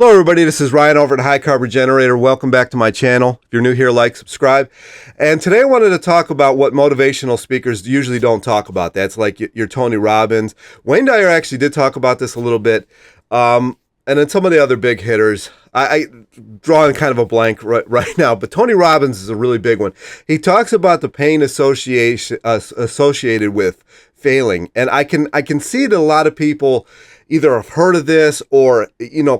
Hello everybody, this is Ryan over at High Carb Regenerator. Welcome back to my channel. If you're new here, like, subscribe. And today I wanted to talk about what motivational speakers usually don't talk about. That's like your Tony Robbins. Wayne Dyer actually did talk about this a little bit. And then some of the other big hitters. I drawing kind of a blank right now, but Tony Robbins is a really big one. He talks about the pain associated with failing. And I can see that a lot of people either have heard of this or,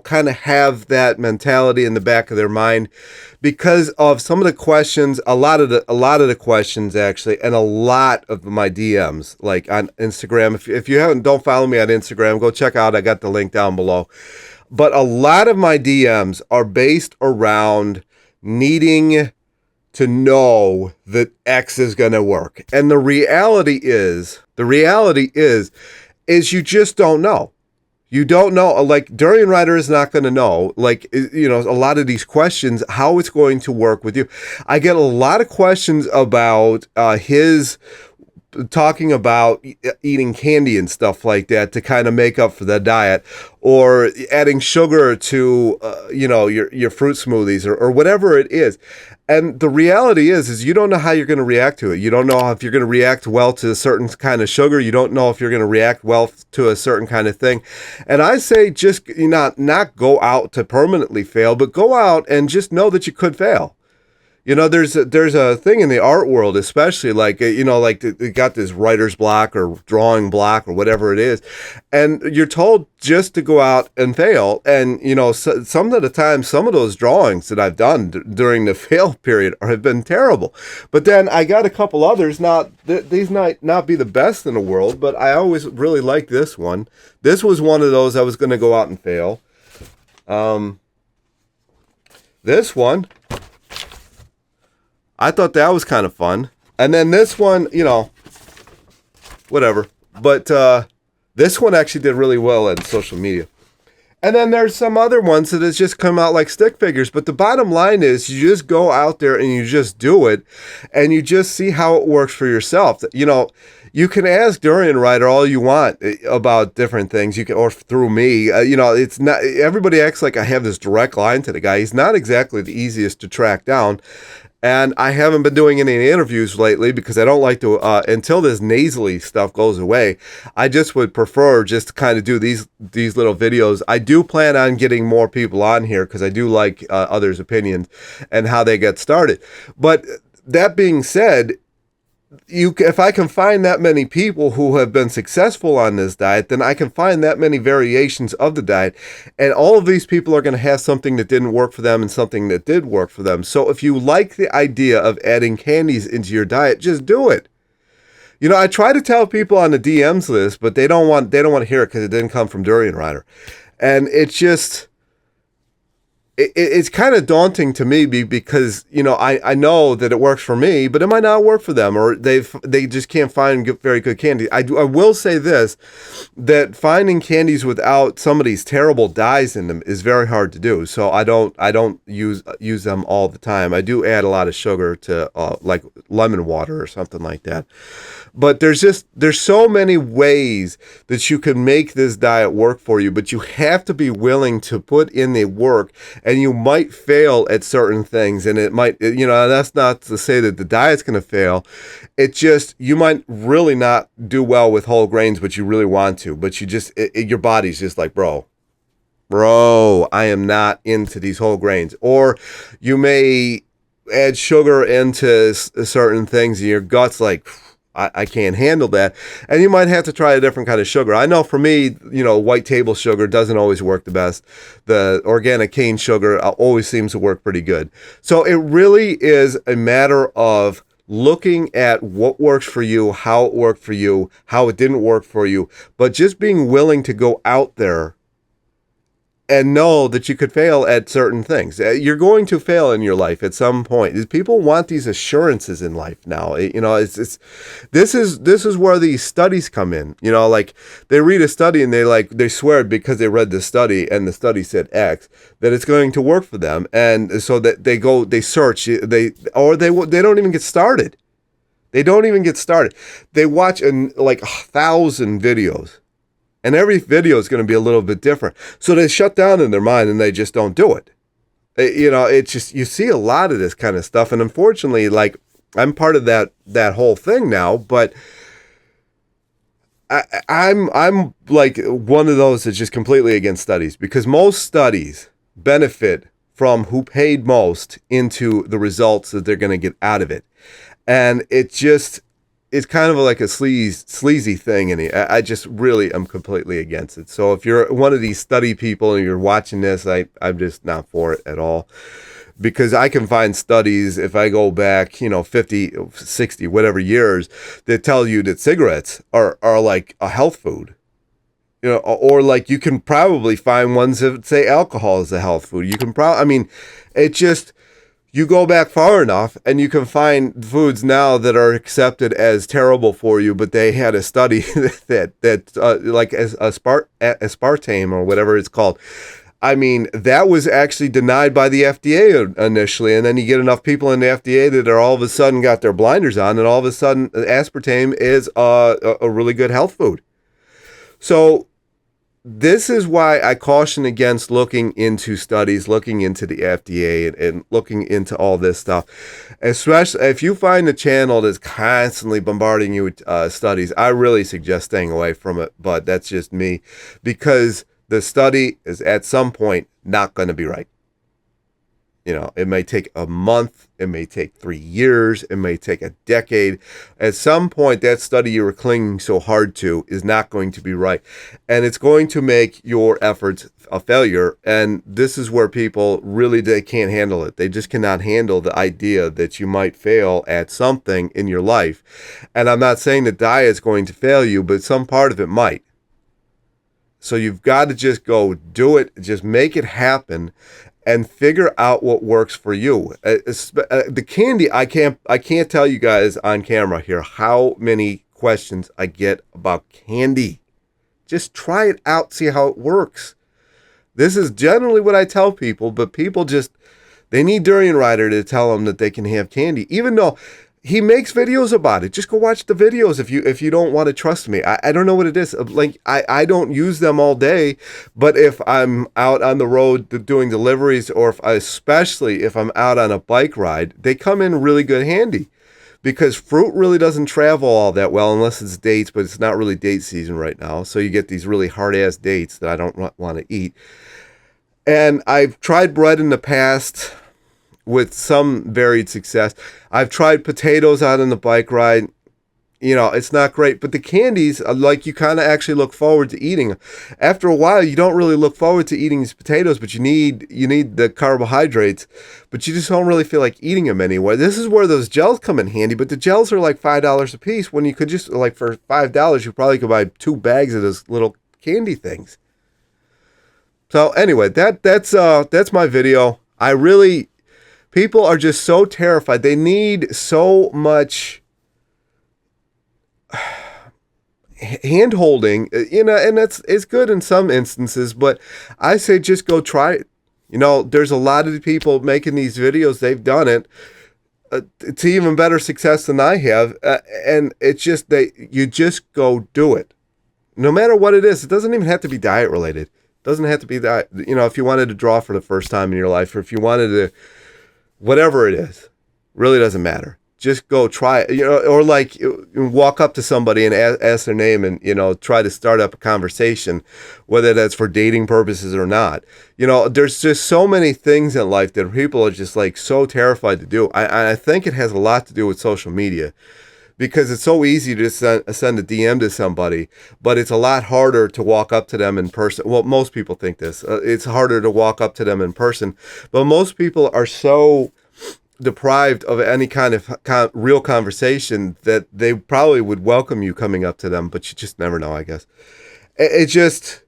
kind of have that mentality in the back of their mind because of some of the questions, a lot of the questions actually, and a lot of my DMs, like on Instagram. If you don't follow me on Instagram, go check out, I got the link down below. But a lot of my DMs are based around needing to know that X is going to work. And the reality is you just don't know. You don't know, like Durianrider is not going to know, a lot of these questions, how it's going to work with you. I get a lot of questions about his talking about eating candy and stuff like that to kind of make up for the diet, or adding sugar to, your fruit smoothies or whatever it is. And the reality is you don't know how you're going to react to it. You don't know if you're going to react well to a certain kind of sugar. You don't know if you're going to react well to a certain kind of thing. And I say just not go out to permanently fail, but go out and just know that you could fail. There's a thing in the art world, especially they got this writer's block or drawing block or whatever it is. And you're told just to go out and fail. And, some of the time, some of those drawings that I've done during the fail period have been terrible. But then I got a couple others, these might not be the best in the world, but I always really like this one. This was one of those I was going to go out and fail. This one, I thought that was kind of fun. And then this one, whatever. But this one actually did really well on social media. And then there's some other ones that has just come out like stick figures. But the bottom line is you just go out there and you just do it. And you just see how it works for yourself. You can ask Durianrider all you want about different things. You can, or through me. It's not, everybody acts like I have this direct line to the guy. He's not exactly the easiest to track down. And I haven't been doing any interviews lately because I don't like to, until this nasally stuff goes away, I just would prefer just to kind of do these little videos. I do plan on getting more people on here because I do like others' opinions and how they get started. But that being said, if I can find that many people who have been successful on this diet, then I can find that many variations of the diet. And all of these people are going to have something that didn't work for them and something that did work for them. So if you like the idea of adding candies into your diet, just do it. I try to tell people on the DMs list, but they don't want to hear it because it didn't come from Durianrider. And it's just, it's kind of daunting to me because, I know that it works for me, but it might not work for them, or they just can't find very good candy. I will say this, that finding candies without some of these terrible dyes in them is very hard to do. So I don't use them all the time. I do add a lot of sugar to like lemon water or something like that. But there's so many ways that you can make this diet work for you, but you have to be willing to put in the work. And you might fail at certain things, and it might, that's not to say that the diet's going to fail. It's just, you might really not do well with whole grains, but you really want to. But you just, your body's just like, bro, I am not into these whole grains. Or you may add sugar into certain things, and your gut's like, I can't handle that. And you might have to try a different kind of sugar. I know for me, white table sugar doesn't always work the best. The organic cane sugar always seems to work pretty good. So it really is a matter of looking at what works for you, how it worked for you, how it didn't work for you, but just being willing to go out there and know that you could fail at certain things. You're going to fail in your life at some point. People want these assurances in life now. This is where these studies come in. Like they read a study and they swear because they read the study and the study said X that it's going to work for them, and so that they search, they don't even get started. They don't even get started. They watch like 1,000 videos And every video is going to be a little bit different. So they shut down in their mind and they just don't do it. It's just, you see a lot of this kind of stuff. And unfortunately, like, I'm part of that whole thing now, but I'm like one of those that's just completely against studies, because most studies benefit from who paid most into the results that they're going to get out of it. And it's kind of like a sleazy thing, and I just really am completely against it. So if you're one of these study people and you're watching this, I'm just not for it at all, because I can find studies, if I go back, 50, 60, whatever years, that tell you that cigarettes are like a health food. Or like you can probably find ones that say alcohol is a health food. You can it just, you go back far enough and you can find foods now that are accepted as terrible for you, but they had a study that like aspartame or whatever it's called. I mean, that was actually denied by the FDA initially, and then you get enough people in the FDA that are all of a sudden got their blinders on, and all of a sudden aspartame is a really good health food. So this is why I caution against looking into studies, looking into the FDA, and looking into all this stuff. Especially if you find a channel that's constantly bombarding you with studies, I really suggest staying away from it. But that's just me, because the study is at some point not going to be right. It may take a month, it may take 3 years, it may take a decade. At some point, that study you were clinging so hard to is not going to be right. And it's going to make your efforts a failure. And this is where people really, they can't handle it. They just cannot handle the idea that you might fail at something in your life. And I'm not saying the diet is going to fail you, but some part of it might. So you've got to just go do it, just make it happen, and figure out what works for you. The candy, I can't tell you guys on camera here how many questions I get about candy. Just try it out, see how it works. This is generally what I tell people, but people they need Durianrider to tell them that they can have candy, even though he makes videos about it. Just go watch the videos if you don't want to trust me. I don't know what it is. Like, I don't use them all day, but if I'm out on the road doing deliveries, or especially if I'm out on a bike ride, they come in really good handy, because fruit really doesn't travel all that well unless it's dates, but it's not really date season right now. So you get these really hard-ass dates that I don't want to eat. And I've tried bread in the past with some varied success. I've tried potatoes out on the bike ride. It's not great, but the candies, like, you kind of actually look forward to eating. After a while, you don't really look forward to eating these potatoes, but you need the carbohydrates, but you just don't really feel like eating them anyway. This is where those gels come in handy, but the gels are like $5 a piece, when you could just, like, for $5, you probably could buy 2 bags of those little candy things. So anyway, that's my video. People are just so terrified. They need so much hand-holding, and it's good in some instances, but I say just go try it. There's a lot of people making these videos. They've done it to even better success than I have, and it's just you just go do it. No matter what it is, it doesn't even have to be diet-related. It doesn't have to be that, if you wanted to draw for the first time in your life, or if you wanted to, whatever it is, really doesn't matter. Just go try it, or like walk up to somebody and ask their name, and, try to start up a conversation, whether that's for dating purposes or not. There's just so many things in life that people are just like so terrified to do. I think it has a lot to do with social media, because it's so easy to send a DM to somebody, but it's a lot harder to walk up to them in person. Well, most people think this. It's harder to walk up to them in person, but most people are so deprived of any kind of real conversation that they probably would welcome you coming up to them, but you just never know, I guess. It's just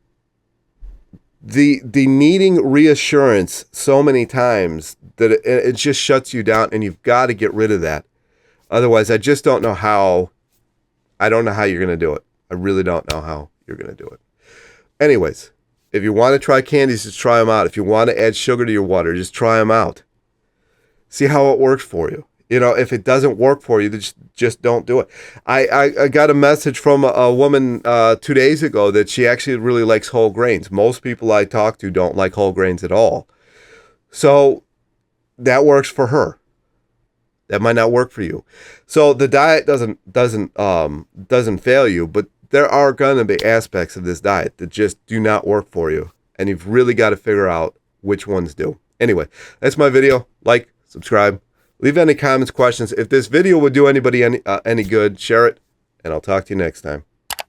the needing reassurance so many times that it just shuts you down, and you've got to get rid of that. Otherwise, I just don't know how. I don't know how you're going to do it. I really don't know how you're going to do it. Anyways, if you want to try candies, just try them out. If you want to add sugar to your water, just try them out. See how it works for you. If it doesn't work for you, just don't do it. I got a message from a woman 2 days ago that she actually really likes whole grains. Most people I talk to don't like whole grains at all. So that works for her. That might not work for you. So the diet doesn't fail you, but there are going to be aspects of this diet that just do not work for you. And you've really got to figure out which ones do. Anyway, that's my video. Like, subscribe, leave any comments, questions. If this video would do anybody any good, share it, and I'll talk to you next time.